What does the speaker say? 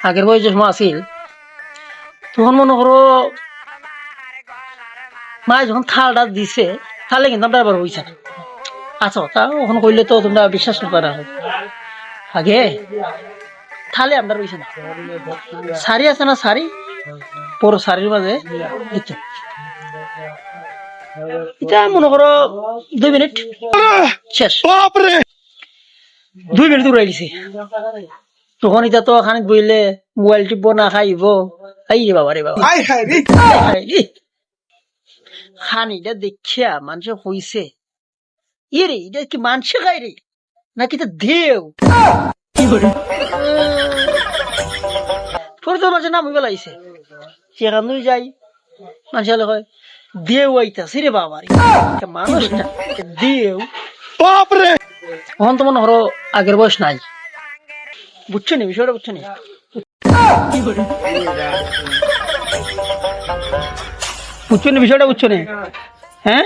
আগের বয়স যে সময় আসিল তখন মনে করো মা যখন থালটা দিছে থালে কিন্তু আমরা আবার হইছে না। আচ্ছা তা ওখানে কইলে তো তোমরা বিশ্বাস করতে না। আগে থালে আমরা রইছে না, শাড়ি আছে না, শাড়ি পুরো শাড়ির মাঝে দিত। এটা মনে করো 2 মিনিট শেষ, 2 মিনিট দূরে গেছি। তখন এটা তো খানিক বইলে মোবাইল টিপব না, খাইব এই রে বাবা রে বাবা খানিটা দেখিয়া মানুষে হইছে ইরে এটা কি মানুষে খাই রে নাকি তো দেও পরে তো মানুষের নাম হইবে লাগছে সেখান যাই মানুষ হয় দেও আইতাছে রে বাবা রে মানুষটা দেও বাপরে। তখন তো মনে হলো আগের বয়স নাই, বুঝছো নি বিষয়টা, বুঝছো নি? বুঝছো নি বিষয়টা, বুঝছো নি? হ্যাঁ